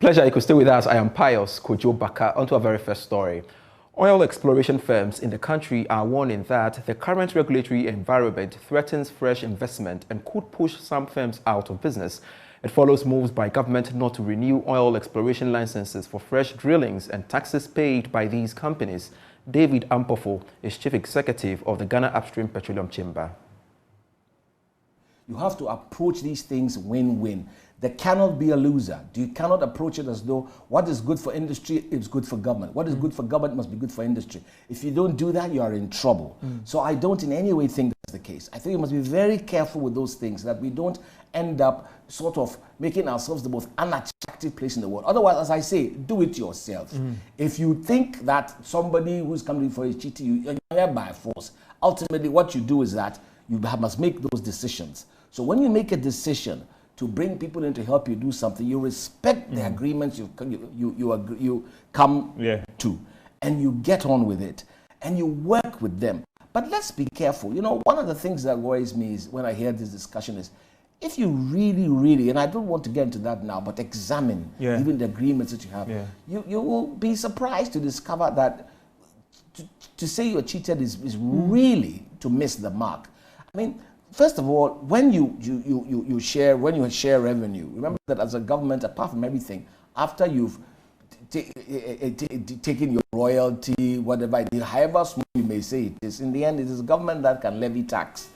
Pleasure, you could stay with us. I am Pious, Kojo, Backah. On to our very first story. Oil exploration firms in the country are warning that the current regulatory environment threatens fresh investment and could push some firms out of business. It follows moves by government not to renew oil exploration licenses for fresh drillings and taxes paid by these companies. David Ampofo is Chief Executive of the Ghana Upstream Petroleum Chamber. You have to approach these things win-win. There cannot be a loser. You cannot approach it as though what is good for industry is good for government. What is good for government must be good for industry. If you don't do that, you are in trouble. So I don't in any way think that's the case. I think we must be very careful with those things, that we don't end up sort of making ourselves the most unattractive place in the world. Otherwise, as I say, do it yourself. If you think that somebody who's coming for you is cheating you, you're there by force. Ultimately, what you do is that you must make those decisions. So when you make a decision to bring people in to help you do something, you respect the agreements you come to, and you get on with it, and you work with them. But let's be careful. You know, one of the things that worries me is when I hear this discussion is, if you really, and I don't want to get into that now, but examine even the agreements that you have, you will be surprised to discover that to say you're cheated is really to miss the mark. I mean, first of all, when you share revenue, remember that as a government, apart from everything, after you've taken your royalty, whatever, however small you may say it is, in the end, it is the government that can levy tax.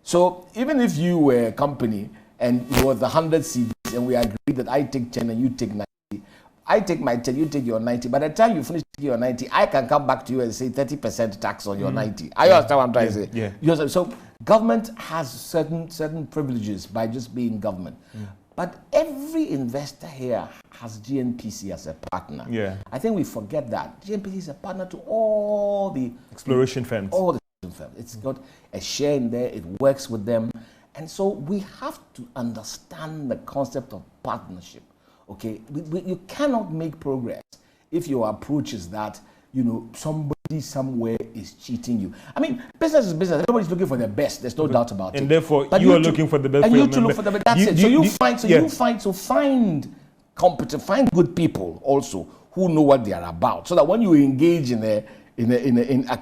So even if you were a company and it was 100 cedis and we agreed that I take 10 and you take 90, I take my 10, you take your 90. By the time you finish taking your 90, I can come back to you and say 30% tax on your 90. I understand what I'm trying to say. Yeah. So government has certain privileges by just being government. But every investor here has GNPC as a partner. I think we forget that. GNPC is a partner to all the exploration firms. All the firms. It's got a share in there, it works with them. And so we have to understand the concept of partnership. Okay, you cannot make progress if your approach is that, you know, somebody somewhere is cheating you. I mean, business is business. Everybody's looking for the best. There's no doubt about it. And therefore, you are looking for the best. And you to look for the best. That's it. Find good people also who know what they are about, so that when you engage in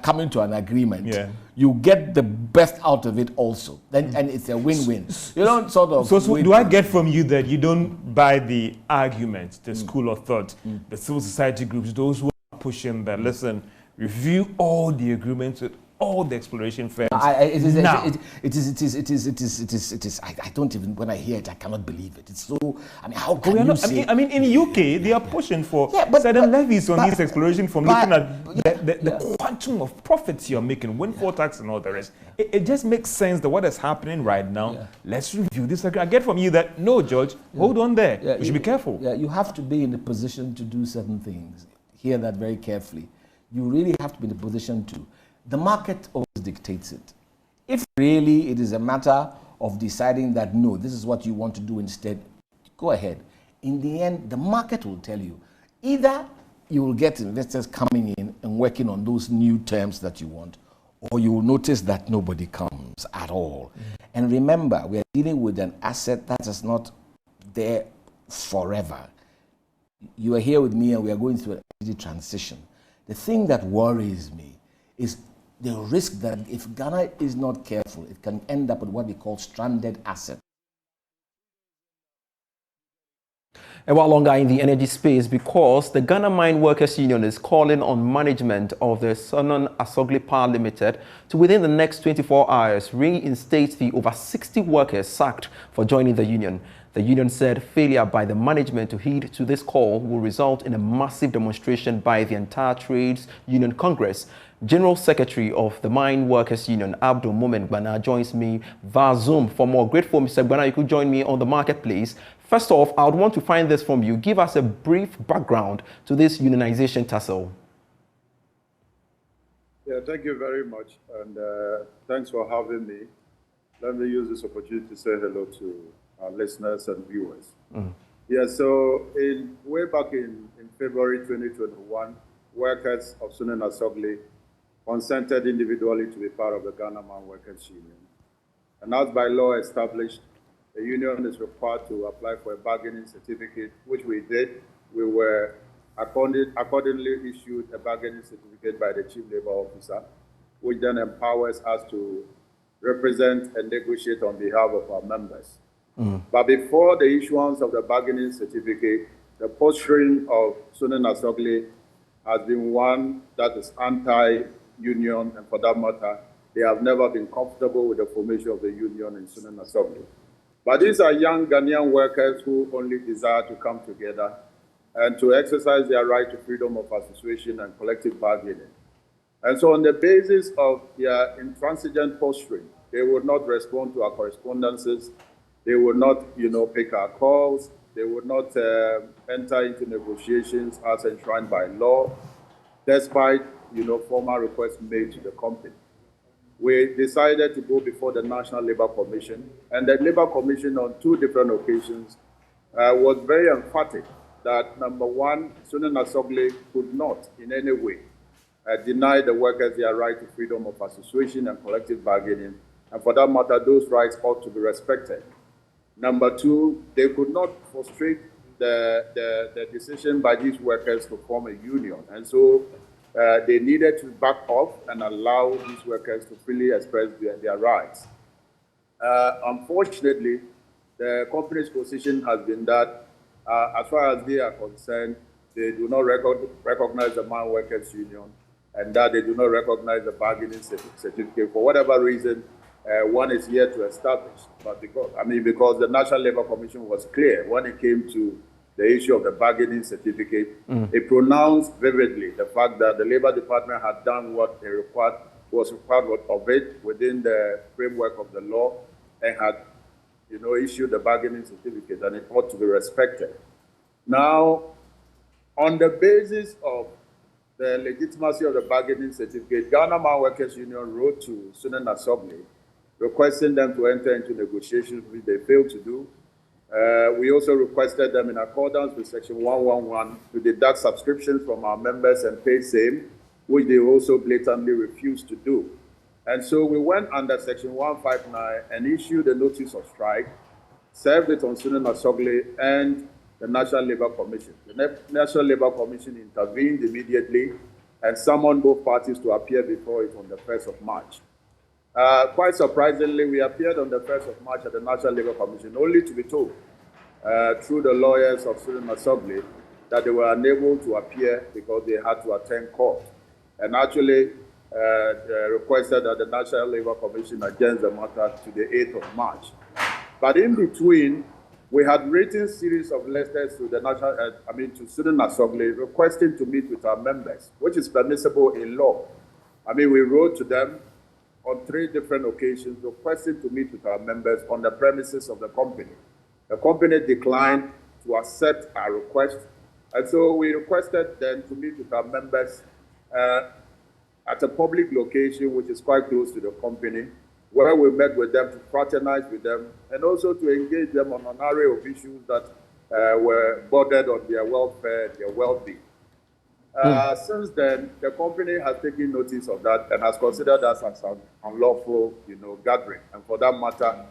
coming to an agreement, you get the best out of it also. Then and it's a win-win. You don't sort of. So do I get from you that you don't buy the argument, the school of thought, the civil society groups, those who are pushing that? Listen, review all the agreements with all the exploration firms. I don't even, when I hear it, I cannot believe it. It's so, I mean, how can you say? I mean, in the UK, they are pushing for certain levies on these exploration firms, looking at the quantum of profits you're making, windfall tax and all the rest. It just makes sense that what is happening right now, let's review this. I get from you that, no, George, hold on there. We should be careful. Yeah, you have to be in a position to do certain things. Hear that very carefully. You really have to be in a position to. The market always dictates it. If really it is a matter of deciding that, no, this is what you want to do instead, go ahead. In the end, the market will tell you. Either you will get investors coming in and working on those new terms that you want, or you will notice that nobody comes at all. And remember, we are dealing with an asset that is not there forever. You are here with me and we are going through an energy transition. The thing that worries me is the risk that if Ghana is not careful, it can end up with what they call stranded assets. A while longer in the energy space, because the Ghana Mine Workers Union is calling on management of the Sonon Asogli Power Limited to, within the next 24 hours, reinstate the over 60 workers sacked for joining the union. The union said failure by the management to heed to this call will result in a massive demonstration by the entire Trades Union Congress. General Secretary of the Mine Workers Union, Abdul Moment Gbana, joins me via Zoom. For more, grateful, Mr. Gbana, you could join me on the marketplace. First off, I would want to find this from you. Give us a brief background to this unionization tussle. Yeah, thank you very much, and thanks for having me. Let me use this opportunity to say hello to our listeners and viewers. Yeah, so way back in February 2021, workers of Sonon Asogli consented individually to be part of the Ghana Mine Workers Union. And as by law established, the union is required to apply for a bargaining certificate, which we did. We were accordingly issued a bargaining certificate by the Chief Labor Officer, which then empowers us to represent and negotiate on behalf of our members. But before the issuance of the bargaining certificate, the posturing of Sunan Asogli has been one that is anti-union, and for that matter, they have never been comfortable with the formation of the union in Sunan Asogli. But these are young Ghanaian workers who only desire to come together and to exercise their right to freedom of association and collective bargaining. And so on the basis of their intransigent posturing, they would not respond to our correspondences. They would not, pick our calls. They would not enter into negotiations as enshrined by law, despite, formal requests made to the company. We decided to go before the National Labour Commission, and the Labour Commission on 2 different occasions was very emphatic that, number one, Sunan Asogli could not in any way deny the workers their right to freedom of association and collective bargaining, and for that matter, those rights ought to be respected. Number 2, they could not frustrate the decision by these workers to form a union, and so they needed to back off and allow these workers to freely express their rights. Unfortunately, the company's position has been that, as far as they are concerned, they do not recognize the Mine Workers Union, and that they do not recognize the bargaining certificate for whatever reason one is here to establish. But because the National Labour Commission was clear when it came to the issue of the bargaining certificate, it pronounced vividly the fact that the Labour Department had done what was required of it within the framework of the law, and had, issued the bargaining certificate, and it ought to be respected. Now, on the basis of the legitimacy of the bargaining certificate, Ghana Mine Workers Union wrote to Sunan Asogli requesting them to enter into negotiations, which they failed to do. We also requested them, in accordance with Section 111, to deduct subscriptions from our members and pay same, which they also blatantly refused to do. And so we went under Section 159 and issued a notice of strike, served it on Sunan Asogli and the National Labour Commission. The National Labour Commission intervened immediately and summoned both parties to appear before it on the 1st of March. Quite surprisingly, we appeared on the 1st of March at the National Labour Commission, only to be told through the lawyers of Sunan Asogli that they were unable to appear because they had to attend court, and actually requested that the National Labour Commission adjourn the matter to the 8th of March. But in between, we had written series of letters to the to Sunan Asogli requesting to meet with our members, which is permissible in law. We wrote to them on 3 different occasions requesting to meet with our members on the premises of the company. The company declined to accept our request, and so we requested them to meet with our members at a public location which is quite close to the company, where we met with them to fraternize with them and also to engage them on an array of issues that were bordered on their welfare, their well-being. Since then, the company has taken notice of that and has considered us as an unlawful, gathering, and for that matter,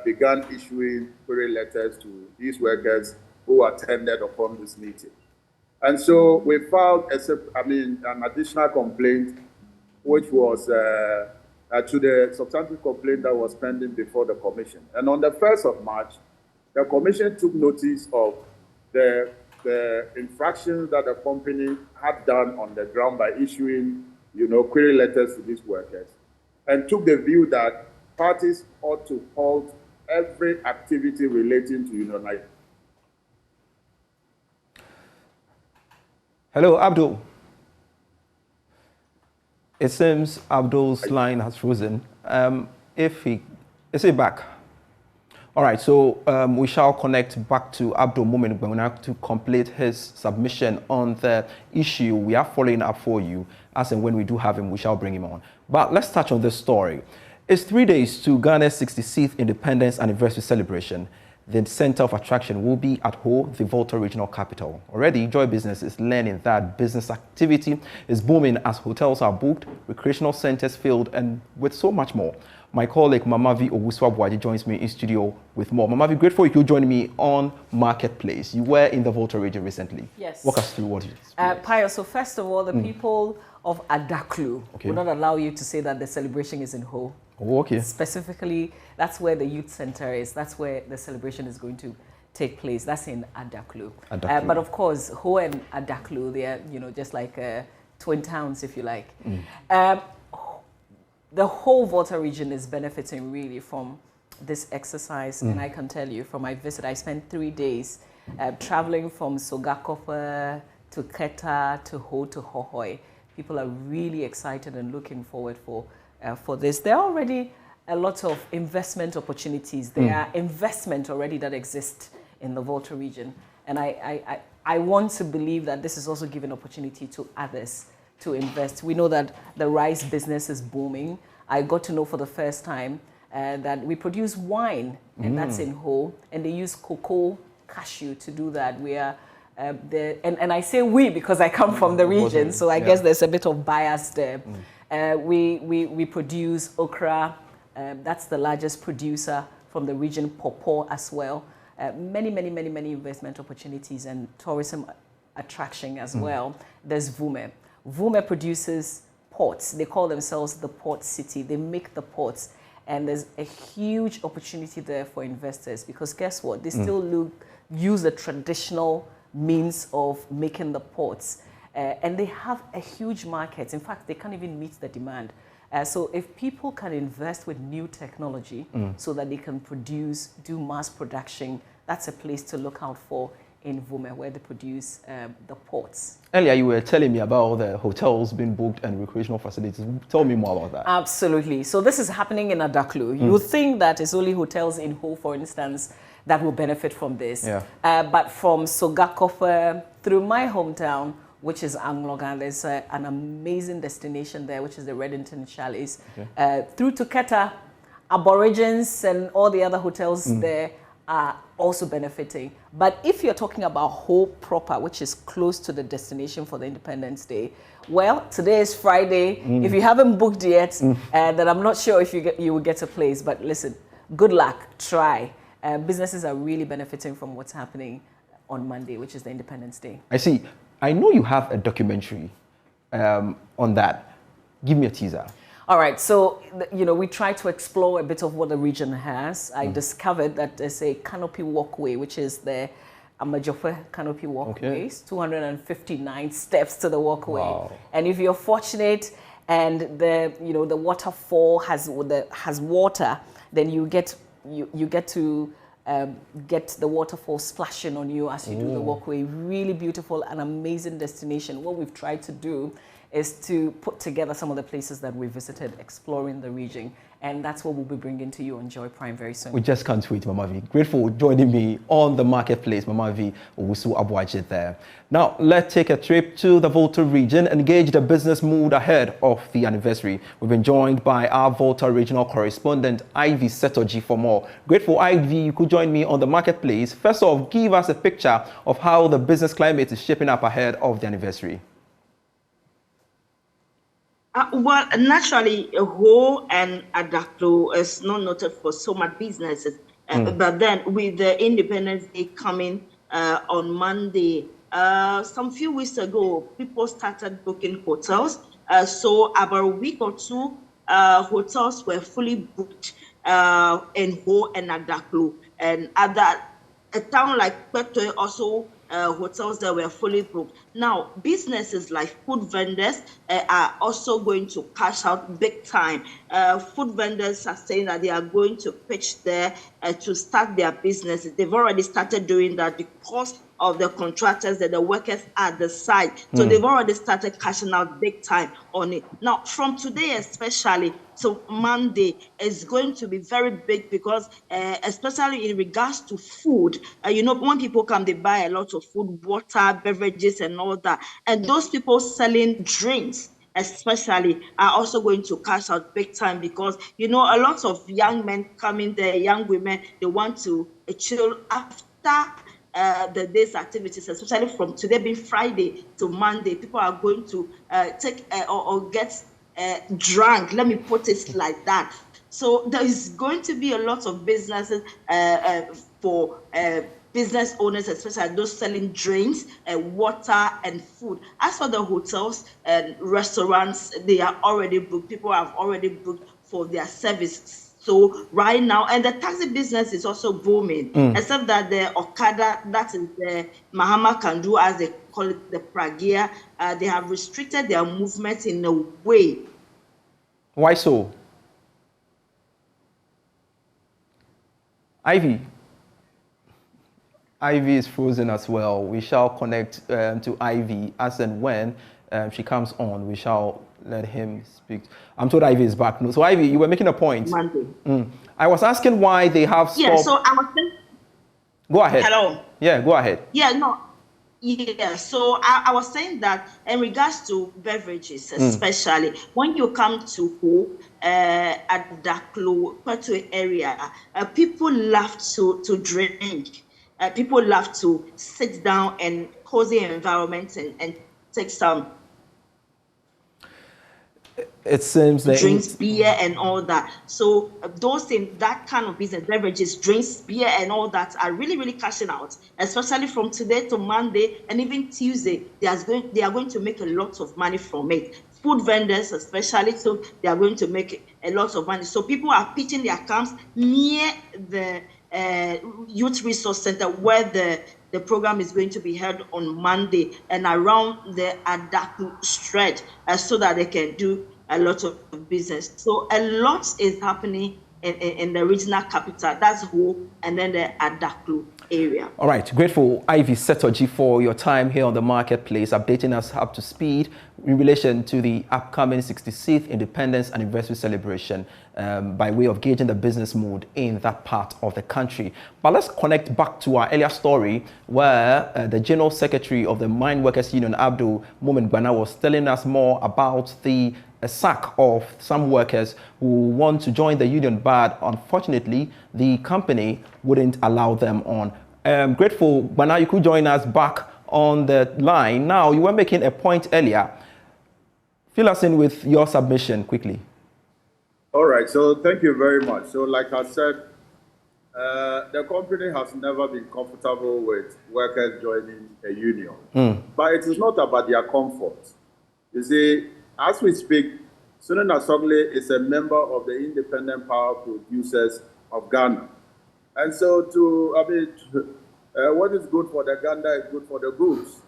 began issuing query letters to these workers who attended upon this meeting. And so we filed an additional complaint, which was to the substantive complaint that was pending before the commission. And on the 1st of March, the commission took notice of the infractions that the company had done on the ground by issuing, query letters to these workers, and took the view that parties ought to halt every activity relating to unionization. Hello, Abdul. It seems Abdul's line has frozen. Is he back? All right, so we shall connect back to Abdul moment to complete his submission on the issue we are following up for you. As and when we do have him, we shall bring him on. But let's touch on this story. It's 3 days to Ghana's 66th independence anniversary celebration. The center of attraction will be at Ho, the Volta regional capital. Already, Joy Business is learning that business activity is booming as hotels are booked, recreational centers filled, and with so much more. My colleague Mamavi Owusu-Abuaji joins me in studio with more. Mamavi, grateful you could join me on Marketplace. You were in the Volta region recently. Yes. Walk us through what you Pious, so first of all, the people of Adaklu will not allow you to say that the celebration is in Ho. Oh, okay. Specifically, that's where the youth center is. That's where the celebration is going to take place. That's in Adaklu. But of course, Ho and Adaklu, they are, just like twin towns, if you like. The whole Volta region is benefiting really from this exercise. And I can tell you from my visit, I spent 3 days traveling from Sogakope to Keta to Ho to Hohoi. People are really excited and looking forward for this. There are already a lot of investment opportunities. There are investment already that exist in the Volta region. And I want to believe that this is also giving opportunity to others to invest. We know that the rice business is booming. I got to know for the first time that we produce wine, and that's in Ho, and they use cocoa cashew to do that. We are and I say we because I come from the region, so I guess there's a bit of bias there. We produce okra. That's the largest producer from the region. Pawpaw as well. Many investment opportunities and tourism attraction as well. There's Vume. Vume produces ports. They call themselves the port city. They make the ports. And there's a huge opportunity there for investors because guess what? They still use the traditional means of making the ports. And they have a huge market. In fact, they can't even meet the demand. So if people can invest with new technology so that they can do mass production, that's a place to look out for in Vume, where they produce the ports. Earlier, you were telling me about the hotels being booked and recreational facilities. Tell me more about that. Absolutely. So this is happening in Adaklu. You think that it's only hotels in Ho, for instance, that will benefit from this. But from Sogakope through my hometown, which is Anglogan, there's an amazing destination there, which is the Reddington Chalets. Through to Keta, Aborigines and all the other hotels there are also benefiting. But if you're talking about Ho proper, which is close to the destination for the Independence Day, well, today is Friday. If you haven't booked yet, then I'm not sure if you will get a place. But listen, good luck, try. Businesses are really benefiting from what's happening on Monday, which is the Independence Day. I see. I know you have a documentary on that. Give me a teaser. All right, so, we try to explore a bit of what the region has. I discovered that there's a canopy walkway, which is the Amajofe canopy walkway. 259 steps to the walkway. Wow. And if you're fortunate and the waterfall has water, then you get to get the waterfall splashing on you as you do the walkway. Really beautiful and amazing destination. What we've tried to do is to put together some of the places that we visited exploring the region. And that's what we'll be bringing to you on Joy Prime very soon. We just can't wait, Mamavi. Grateful for joining me on the Marketplace, Mamavi Owusu-Abuaji there. Now, let's take a trip to the Volta region and gauge the business mood ahead of the anniversary. We've been joined by our Volta regional correspondent, Ivy Setoji, for more. Grateful, Ivy, you could join me on the Marketplace. First off, give us a picture of how the business climate is shaping up ahead of the anniversary. Well, naturally, Ho and Adaklu is not noted for so much businesses. But then with the Independence Day coming on Monday, some few weeks ago, people started booking hotels. So about a week or two, hotels were fully booked in Ho and Adaklu. And at a town like Petroleum also, hotels that were fully booked. Now, businesses like food vendors are also going to cash out big time. Food vendors are saying that they are going to pitch there to start their businesses. They've already started doing that because of the contractors and the workers at the site. So they've already started cashing out big time on it. Now, from today especially, so Monday is going to be very big because especially in regards to food, when people come, they buy a lot of food, water, beverages, and all that. And those people selling drinks, especially, are also going to cash out big time because, a lot of young men coming there, young women, they want to chill after the day's activities, especially from today being Friday to Monday. People are going to take or get drunk, let me put it like that. So there is going to be a lot of businesses for business owners, especially those selling drinks, water and food. As for the hotels and restaurants, they are already booked. People have already booked for their services. So right now, and the taxi business is also booming, except that the Okada, that is the Mahama Kandu, as they call it, the Pragia, they have restricted their movement in a way. Why so? Ivy is frozen as well. We shall connect to Ivy as and when she comes on. We shall let him speak. I'm told Ivy is back. No, so Ivy, you were making a point. I was asking why they have stopped. Yeah, so I was saying. Go ahead. Hello. Yeah, go ahead. Yeah, no. Yeah, so I was saying that in regards to beverages, especially when you come to Ho, at Daklo, Petroleum area, people love to drink. People love to sit down and cozy environment and take some. It seems that drinks, beer, and all that. So those things, that kind of business, beverages, drinks, beer, and all that are really, really cashing out. Especially from today to Monday and even Tuesday, they are going to make a lot of money from it. Food vendors, especially, so they are going to make a lot of money. So people are pitching their camps near the Youth Resource Center, where the program is going to be held on Monday, and around the Adaku stretch, so that they can do a lot of business. So a lot is happening in the regional capital. That's Ho, and then the Adaku area. All right, grateful Ivy Setoji for your time here on the marketplace, updating us up to speed in relation to the upcoming 66th Independence Anniversary celebration, by way of gauging the business mood in that part of the country. But let's connect back to our earlier story where the General Secretary of the Mine Workers Union, Abdul Mumin Bana, was telling us more about the sack of some workers who want to join the union, but unfortunately the company wouldn't allow them on. Grateful, but now you could join us back on the line. Now, you were making a point earlier. Fill us in with your submission quickly. All right, so thank you very much. So like I said, the company has never been comfortable with workers joining a union. But it is not about their comfort. You see, as we speak, Sunan Asogli is a member of the Independent Power Producers of Ghana. And so what is good for the Ghana is good for the goods.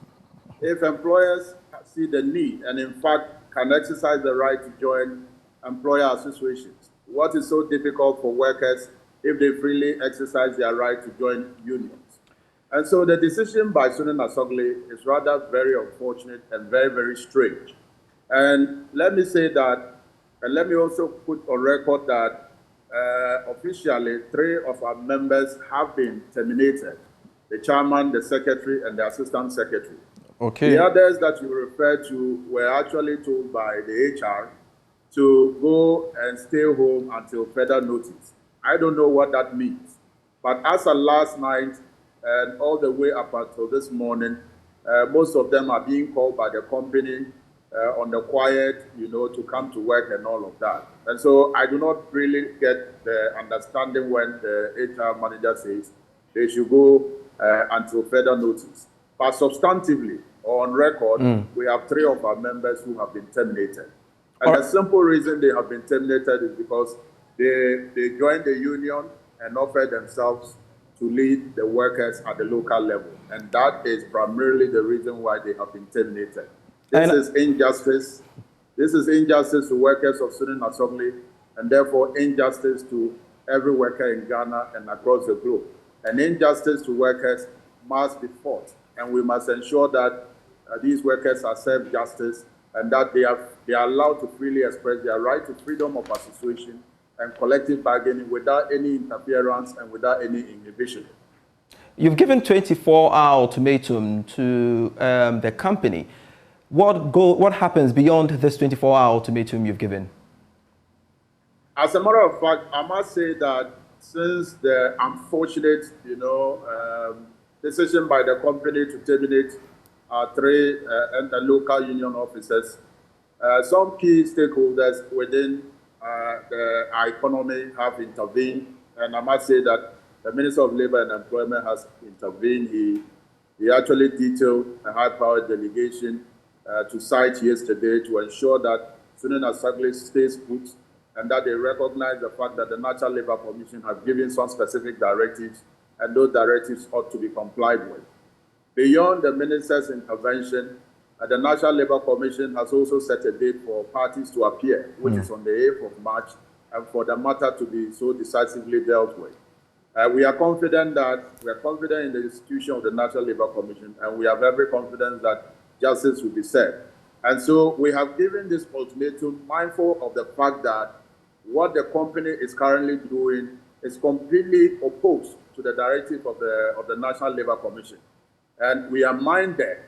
If employers see the need and in fact can exercise the right to join employer associations, what is so difficult for workers if they freely exercise their right to join unions? And so the decision by Sunan Asogli is rather very unfortunate and very, very strange. And let me say that, and let me also put on record that officially 3 of our members have been terminated: the chairman, the secretary, and the assistant secretary. Okay. The others that you referred to were actually told by the HR to go and stay home until further notice. I don't know what that means. But as of last night and all the way up until this morning, most of them are being called by the company on the quiet, to come to work and all of that. And so I do not really get the understanding when the HR manager says they should go until further notice. But substantively, or on record, we have 3 of our members who have been terminated. And the simple reason they have been terminated is because they joined the union and offered themselves to lead the workers at the local level. And that is primarily the reason why they have been terminated. This is injustice. This is injustice to workers of Sunan Asogli, and therefore injustice to every worker in Ghana and across the globe. And injustice to workers must be fought, and we must ensure that these workers are served justice and that they are allowed to freely express their right to freedom of association and collective bargaining without any interference and without any inhibition. You've given 24-hour ultimatum to the company. What happens beyond this 24-hour ultimatum you've given? As a matter of fact, I must say that since the unfortunate, decision by the company to terminate 3 and the local union officers, some key stakeholders within our economy have intervened. And I must say that the Minister of Labour and Employment has intervened. He actually detailed a high-powered delegation to site yesterday to ensure that Sunan Asagli stays put and that they recognize the fact that the National Labour Commission have given some specific directives and those directives ought to be complied with. Beyond the Minister's intervention, the National Labour Commission has also set a date for parties to appear, which is on the 8th of March, and for the matter to be so decisively dealt with. We are confident in the institution of the National Labour Commission, and we have every confidence that justice will be served. And so we have given this ultimatum mindful of the fact that what the company is currently doing is completely opposed to the directive of the National Labour Commission. And we are minded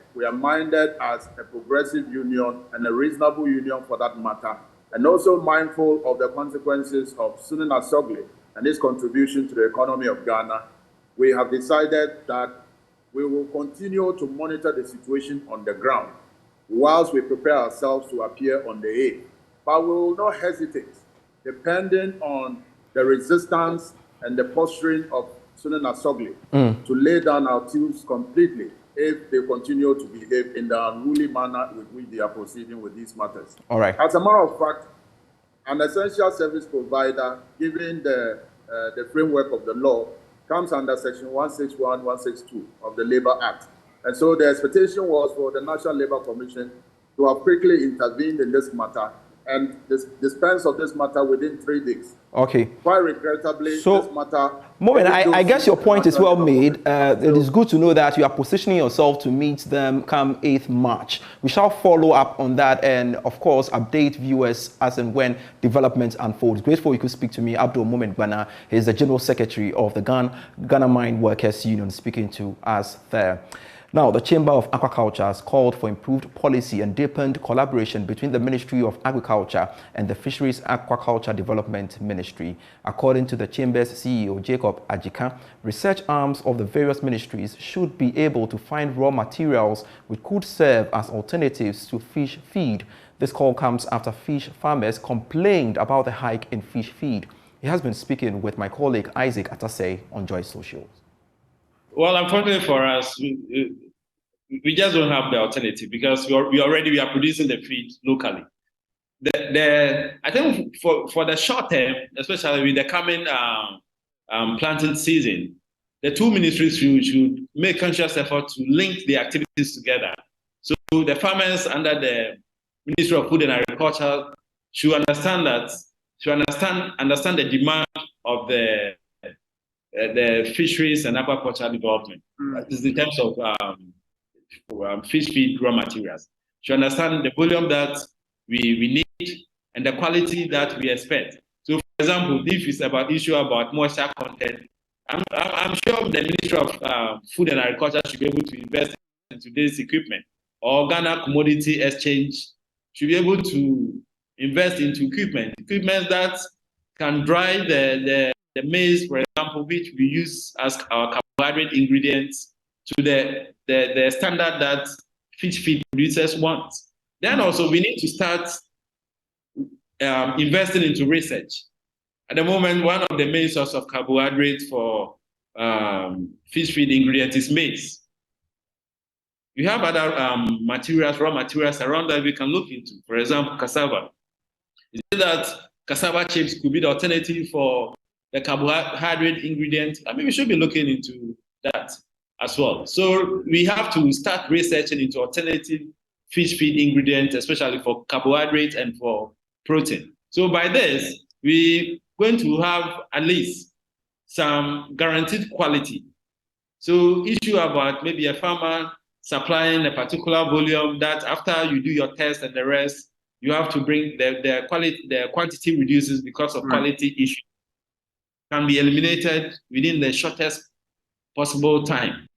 as a progressive union and a reasonable union for that matter, and also mindful of the consequences of Sunan Asogli and his contribution to the economy of Ghana. We have decided that we will continue to monitor the situation on the ground whilst we prepare ourselves to appear on the 8th. But we will not hesitate, depending on the resistance and the posturing of Sunan Asogli, to lay down our tools completely if they continue to behave in the unruly manner with which they are proceeding with these matters. All right. As a matter of fact, an essential service provider, given the framework of the law, comes under Section 161, 162 of the Labour Act. And so the expectation was for the National Labour Commission to have quickly intervened in this matter and dispense of this matter within 3 days. Okay. Quite regrettably, so, this matter... Moment, I guess your point is well made. It is good to know that you are positioning yourself to meet them come 8th March. We shall follow up on that and, of course, update viewers as and when developments unfold. Grateful you could speak to me. Abdul Moment Gbana is the General Secretary of the Ghana Mine Workers Union, speaking to us there. Now, the Chamber of Aquaculture has called for improved policy and deepened collaboration between the Ministry of Agriculture and the Fisheries Aquaculture Development Ministry. According to the Chamber's CEO, Jacob Ajika, research arms of the various ministries should be able to find raw materials which could serve as alternatives to fish feed. This call comes after fish farmers complained about the hike in fish feed. He has been speaking with my colleague Isaac Atase on Joy Socials. Well, unfortunately for us, we just don't have the alternative because we are producing the feed locally. I think for the short term, especially with the coming planting season, the two ministries should make conscious effort to link the activities together. So the farmers under the Ministry of Food and Agriculture should understand the demand of the fisheries and aquaculture development. This is in terms of fish feed raw materials. To understand the volume that we need and the quality that we expect. So, for example, if it's about issue about moisture content, I'm sure the Ministry of Food and Agriculture should be able to invest into this equipment, or Ghana Commodity Exchange should be able to invest into equipment that can dry the maize, for example, which we use as our carbohydrate ingredients, to the standard that fish feed producers want. Then also we need to start investing into research. At the moment, one of the main sources of carbohydrate for fish feed ingredients is maize. We have other raw materials around that we can look into. For example, cassava. Is it that cassava chips could be the alternative for the carbohydrate ingredient? I mean, we should be looking into that as well. So we have to start researching into alternative fish feed ingredients, especially for carbohydrates and for protein. So by this, we're going to have at least some guaranteed quality. So issue about maybe a farmer supplying a particular volume that after you do your test and the rest, you have to bring the quantity reduces because of quality issue, can be eliminated within the shortest possible time.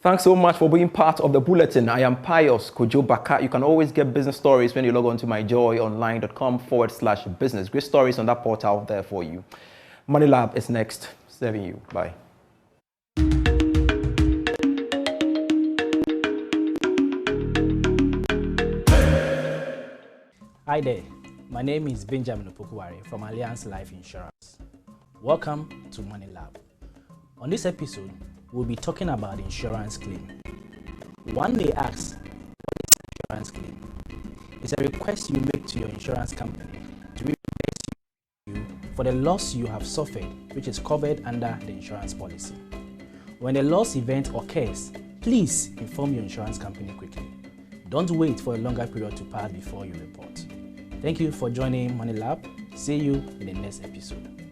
Thanks so much for being part of the bulletin. I am Pious, Kojo, Backah. You can always get business stories when you log on to myjoyonline.com/business. Great stories on that portal there for you. Money Lab is next. Serving you. Bye. Hi there, my name is Benjamin Opokuware from Alliance Life Insurance. Welcome to Money Lab. On this episode, we'll be talking about insurance claim. One may ask, what is insurance claim? It's a request you make to your insurance company to reimburse you for the loss you have suffered, which is covered under the insurance policy. When a loss event occurs, please inform your insurance company quickly. Don't wait for a longer period to pass before you report. Thank you for joining Money Lab. See you in the next episode.